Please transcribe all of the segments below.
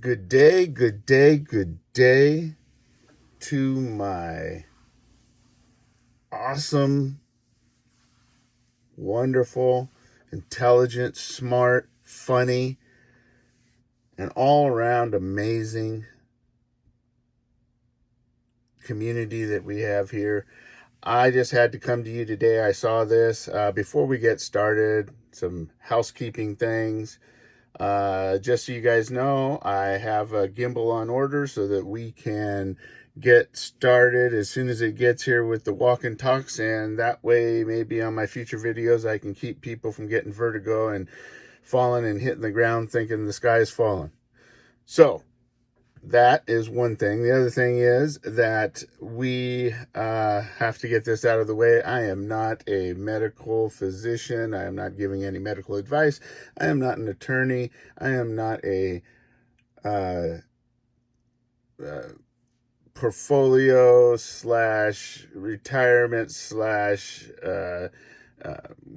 Good day, good day, good day to my awesome, wonderful, intelligent, smart, funny, and all around amazing community that we have here. I just had to come to you today. I saw this. Before we get started, some housekeeping things. Just so you guys know, I have a gimbal on order so that we can get started as soon as it gets here with the walk and talks, and that way maybe on my future videos I can keep people from getting vertigo and falling and hitting the ground thinking the sky is falling. So that is one thing. The other thing is that we have to get this out of the way. I am not a medical physician. I am not giving any medical advice. I am not an attorney. I am not a portfolio / retirement /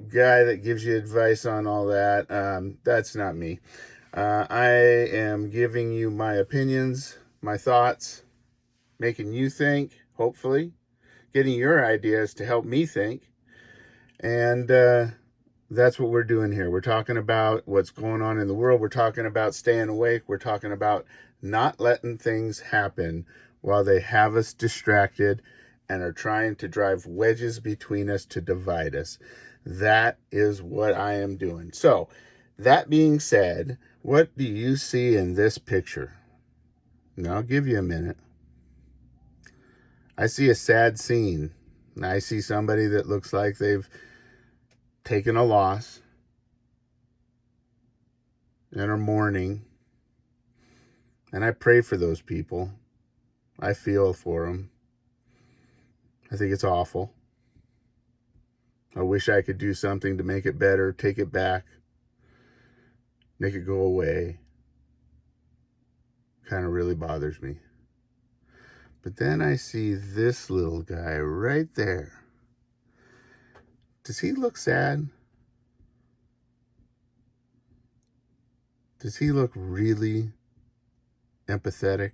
guy that gives you advice on all that. That's not me. I am giving you my opinions, my thoughts, making you think, hopefully, getting your ideas to help me think. And that's what we're doing here. We're talking about what's going on in the world. We're talking about staying awake. We're talking about not letting things happen while they have us distracted and are trying to drive wedges between us to divide us. That is what I am doing. So, that being said, what do you see in this picture? Now, I'll give you a minute. I see a sad scene. I see somebody that looks like they've taken a loss and are mourning. And I pray for those people. I feel for them. I think it's awful. I wish I could do something to make it better, take it back, make it go away. Kind of really bothers me. But then I see this little guy right there. Does he look sad? Does he look really empathetic?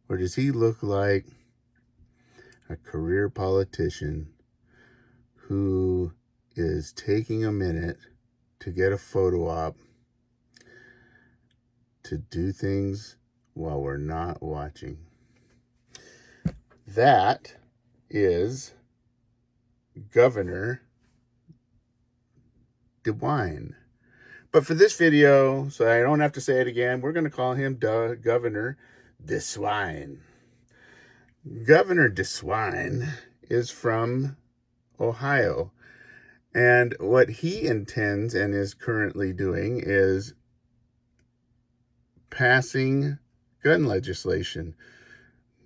Or does he look like a career politician who is taking a minute to get a photo op to do things while we're not watching? That is Governor DeSwine. But for this video, so I don't have to say it again, we're going to call him Governor DeSwine. Governor DeSwine is from Ohio. And what he intends and is currently doing is passing gun legislation.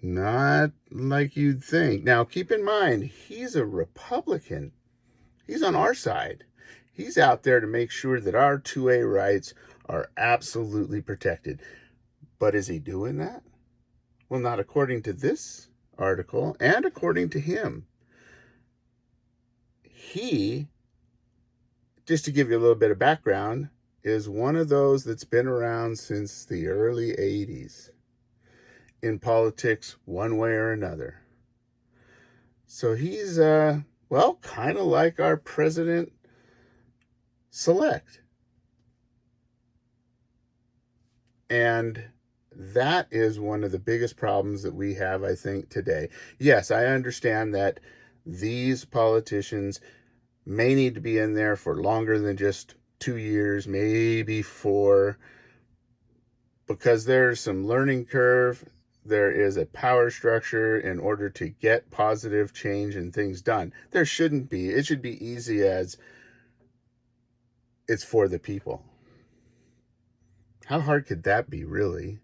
Not like you'd think. Now, keep in mind, he's a Republican. He's on our side. He's out there to make sure that our 2A rights are absolutely protected. But is he doing that? Well, not according to this article and according to him. He, just to give you a little bit of background, is one of those that's been around since the early 80s in politics one way or another. So he's, well, kind of like our president-select. And that is one of the biggest problems that we have, I think, today. Yes, I understand that these politicians may need to be in there for longer than just 2 years, maybe 4, because there's some learning curve. There is a power structure in order to get positive change and things done. There shouldn't be. It should be easy as it's for the people. How hard could that be, really?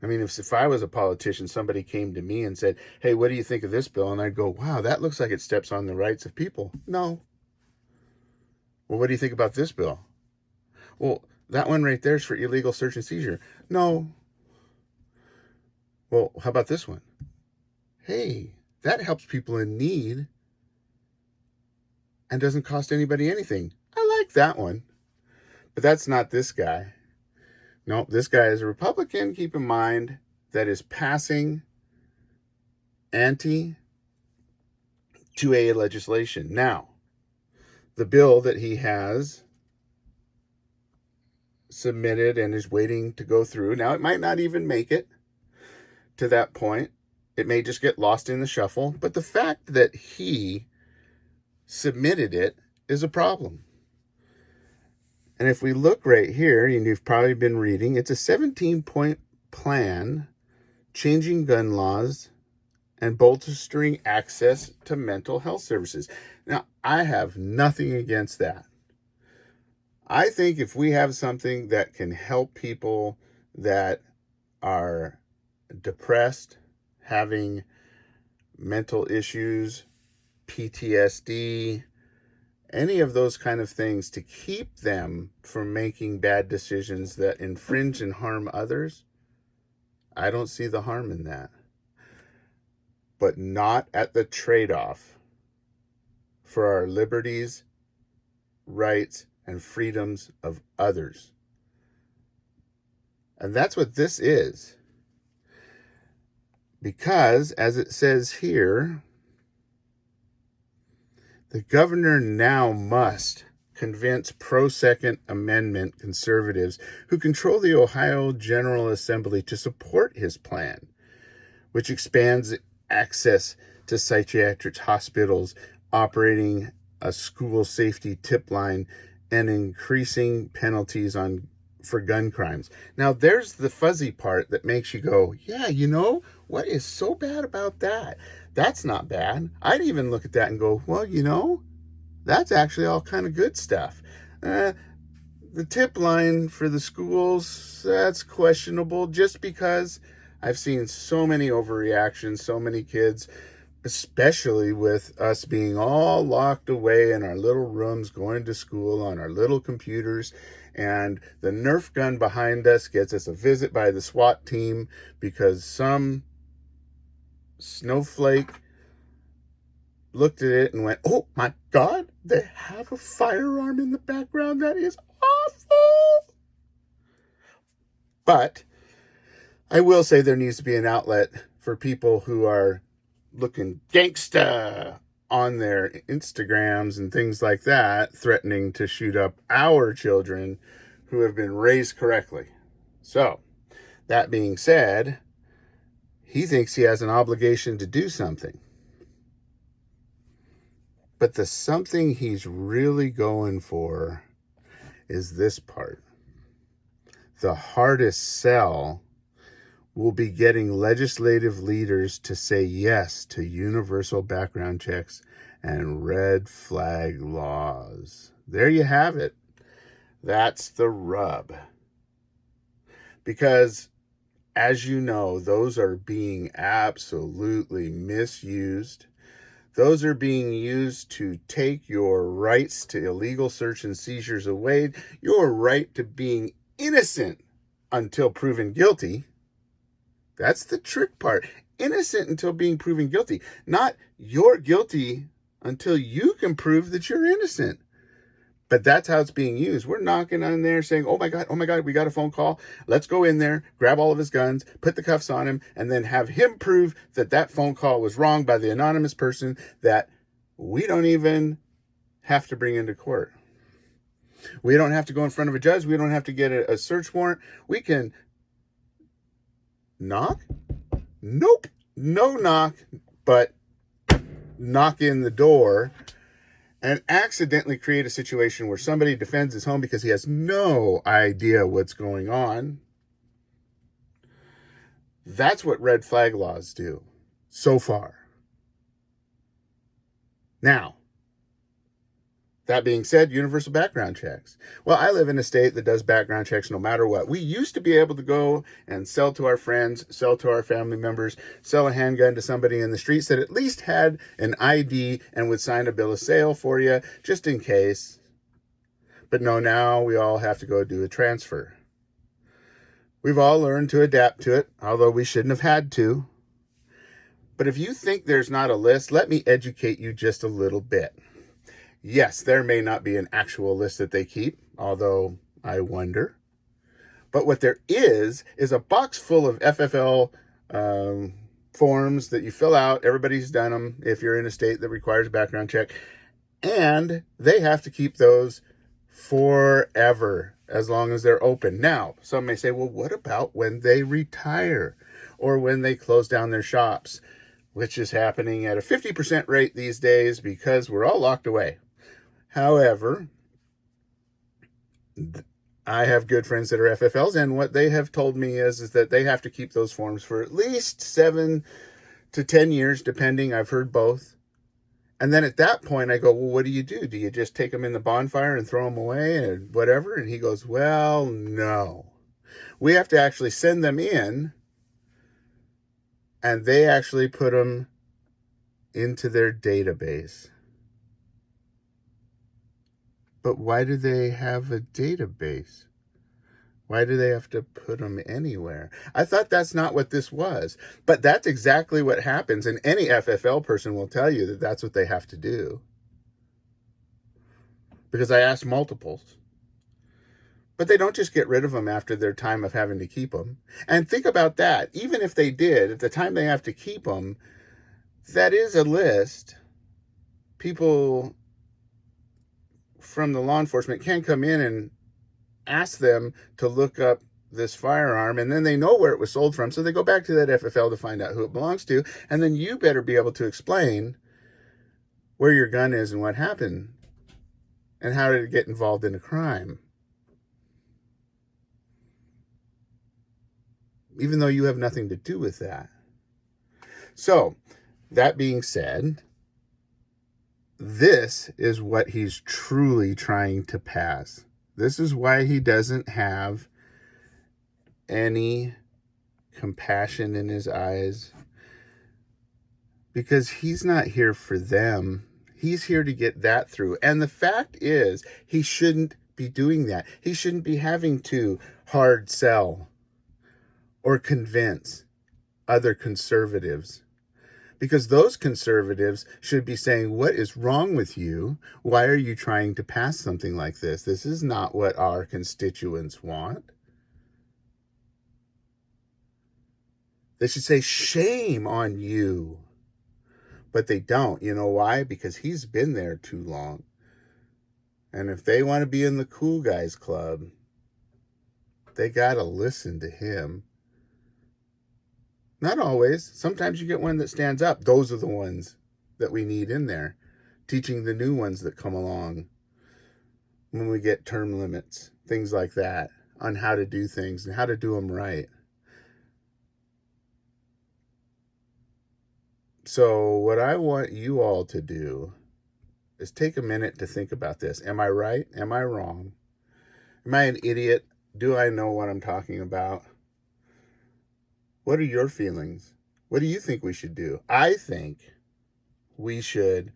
I mean, if I was a politician, somebody came to me and said, hey, what do you think of this bill? And I'd go, wow, that looks like it steps on the rights of people. No. Well, what do you think about this bill? Well, that one right there is for illegal search and seizure. No. Well, how about this one? Hey, that helps people in need and doesn't cost anybody anything. I like that one. But that's not this guy. No, this guy is a Republican, keep in mind, that is passing anti-2A legislation. Now, the bill that he has submitted and is waiting to go through, now it might not even make it to that point. It may just get lost in the shuffle. But the fact that he submitted it is a problem. And if we look right here, and you've probably been reading, it's a 17-point plan changing gun laws and bolstering access to mental health services. Now, I have nothing against that. I think if we have something that can help people that are depressed, having mental issues, PTSD, any of those kind of things, to keep them from making bad decisions that infringe and harm others, I don't see the harm in that. But not at the trade-off for our liberties, rights, and freedoms of others. And that's what this is. Because, as it says here, the governor now must convince pro-Second Amendment conservatives who control the Ohio General Assembly to support his plan, which expands access to psychiatric hospitals, operating a school safety tip line, and increasing penalties for gun crimes. Now, there's the fuzzy part that makes you go, yeah, you know, what is so bad about that? That's not bad. I'd even look at that and go, well, you know, that's actually all kind of good stuff. The tip line for the schools, that's questionable, just because I've seen so many overreactions, so many kids, especially with us being all locked away in our little rooms, going to school on our little computers, and the Nerf gun behind us gets us a visit by the SWAT team because some snowflake looked at it and went, oh my God, they have a firearm in the background. That is awful. But I will say there needs to be an outlet for people who are looking gangsta on their Instagrams and things like that, threatening to shoot up our children who have been raised correctly. So, that being said, he thinks he has an obligation to do something. But the something he's really going for is this part. The hardest sell will be getting legislative leaders to say yes to universal background checks and red flag laws. There you have it. That's the rub. Because, as you know, those are being absolutely misused. Those are being used to take your rights to illegal search and seizures away, your right to being innocent until proven guilty. That's the trick part. Innocent until being proven guilty. Not you're guilty until you can prove that you're innocent. But that's how it's being used. We're knocking on there saying, oh my God, we got a phone call. Let's go in there, grab all of his guns, put the cuffs on him, and then have him prove that that phone call was wrong by the anonymous person that we don't even have to bring into court. We don't have to go in front of a judge. We don't have to get a search warrant. We can knock? Nope. No knock, but knock in the door and accidentally create a situation where somebody defends his home because he has no idea what's going on. That's what red flag laws do so far. Now, that being said, universal background checks. Well, I live in a state that does background checks no matter what. We used to be able to go and sell to our friends, sell to our family members, sell a handgun to somebody in the streets that at least had an ID and would sign a bill of sale for you just in case. But no, now we all have to go do a transfer. We've all learned to adapt to it, although we shouldn't have had to. But if you think there's not a list, let me educate you just a little bit. Yes, there may not be an actual list that they keep, although I wonder. But what there is a box full of FFL forms that you fill out. Everybody's done them if you're in a state that requires a background check. And they have to keep those forever as long as they're open. Now, some may say, well, what about when they retire or when they close down their shops, which is happening at a 50% rate these days because we're all locked away. However, I have good friends that are FFLs, and what they have told me is that they have to keep those forms for at least 7 to 10 years, depending. I've heard both. And then at that point, I go, well, what do? Do you just take them in the bonfire and throw them away and whatever? And he goes, well, no. We have to actually send them in, and they actually put them into their database. But why do they have a database? Why do they have to put them anywhere? I thought that's not what this was. But that's exactly what happens. And any FFL person will tell you that that's what they have to do. Because I asked multiples. But they don't just get rid of them after their time of having to keep them. And think about that. Even if they did, at the time they have to keep them, that is a list. People from the law enforcement can come in and ask them to look up this firearm, and then they know where it was sold from, so they go back to that FFL to find out who it belongs to, and then you better be able to explain where your gun is and what happened and how did it get involved in a crime, even though you have nothing to do with that. So that being said, this is what he's truly trying to pass. This is why he doesn't have any compassion in his eyes. Because he's not here for them. He's here to get that through. And the fact is, he shouldn't be doing that. He shouldn't be having to hard sell or convince other conservatives. Because those conservatives should be saying, what is wrong with you? Why are you trying to pass something like this? This is not what our constituents want. They should say, shame on you. But they don't. You know why? Because he's been there too long. And if they want to be in the cool guys club, they got to listen to him. Not always. Sometimes you get one that stands up. Those are the ones that we need in there, teaching the new ones that come along when we get term limits, things like that, on how to do things and how to do them right. So what I want you all to do is take a minute to think about this. Am I right? Am I wrong? Am I an idiot? Do I know what I'm talking about? What are your feelings? What do you think we should do? I think we should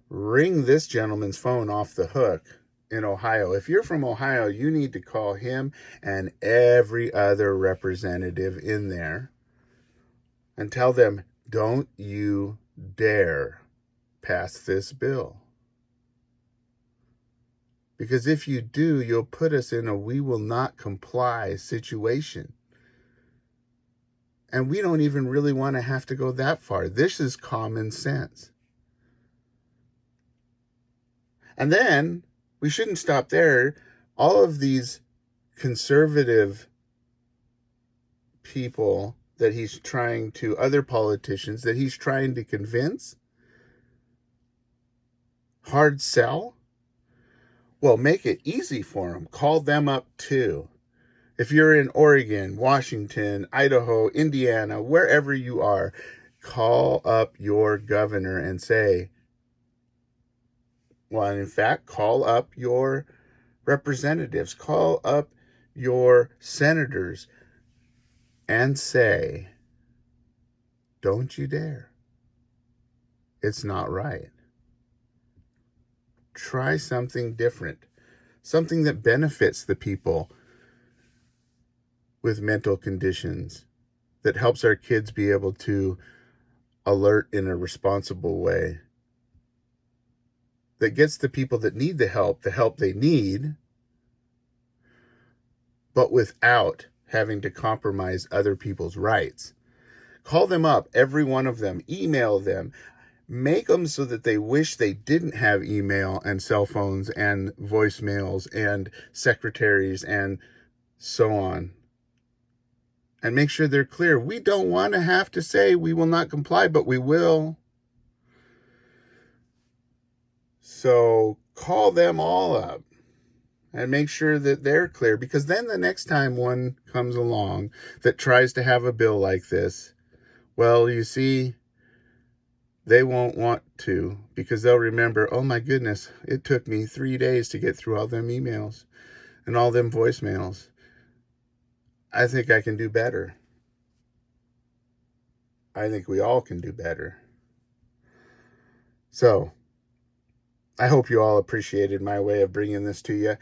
ring this gentleman's phone off the hook in Ohio. If you're from Ohio, you need to call him and every other representative in there and tell them, don't you dare pass this bill. Because if you do, you'll put us in a we will not comply situation. And we don't even really want to have to go that far. This is common sense. And then we shouldn't stop there. All of these conservative people that he's trying to, other politicians that he's trying to convince, hard sell, well, make it easy for them. Call them up too. If you're in Oregon, Washington, Idaho, Indiana, wherever you are, call up your governor and say, well, in fact, call up your representatives, call up your senators and say, don't you dare. It's not right. Try something different, something that benefits the people with mental conditions, that helps our kids be able to alert in a responsible way, that gets the people that need the help they need, but without having to compromise other people's rights. Call them up, every one of them, email them, make them so that they wish they didn't have email and cell phones and voicemails and secretaries and so on. And make sure they're clear. We don't want to have to say we will not comply, but we will. So call them all up and make sure that they're clear, because then the next time one comes along that tries to have a bill like this, well, you see, they won't want to, because they'll remember, oh my goodness, it took me 3 days to get through all them emails and all them voicemails. I think I can do better. I think we all can do better. So I hope you all appreciated my way of bringing this to you.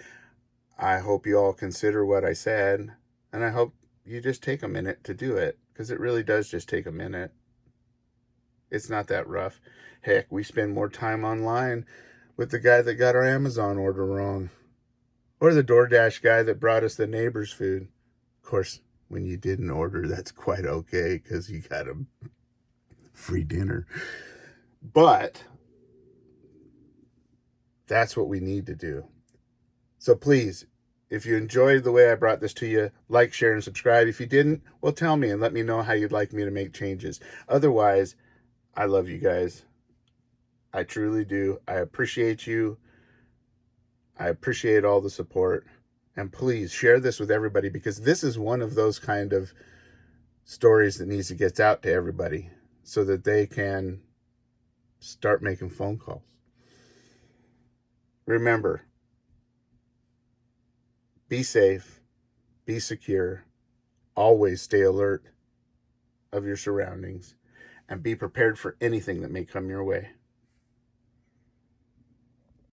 I hope you all consider what I said, and I hope you just take a minute to do it, because it really does just take a minute. It's not that rough. Heck, we spend more time online with the guy that got our Amazon order wrong, or the DoorDash guy that brought us the neighbor's food. Of course, when you didn't order, that's quite okay, because you got a free dinner. But that's what we need to do. So please, if you enjoyed the way I brought this to you, like, share, and subscribe. If you didn't, well, tell me and let me know how you'd like me to make changes. Otherwise, I love you guys. I truly do. I appreciate you. I appreciate all the support. And please share this with everybody, because this is one of those kind of stories that needs to get out to everybody so that they can start making phone calls. Remember, be safe, be secure, always stay alert of your surroundings, and be prepared for anything that may come your way.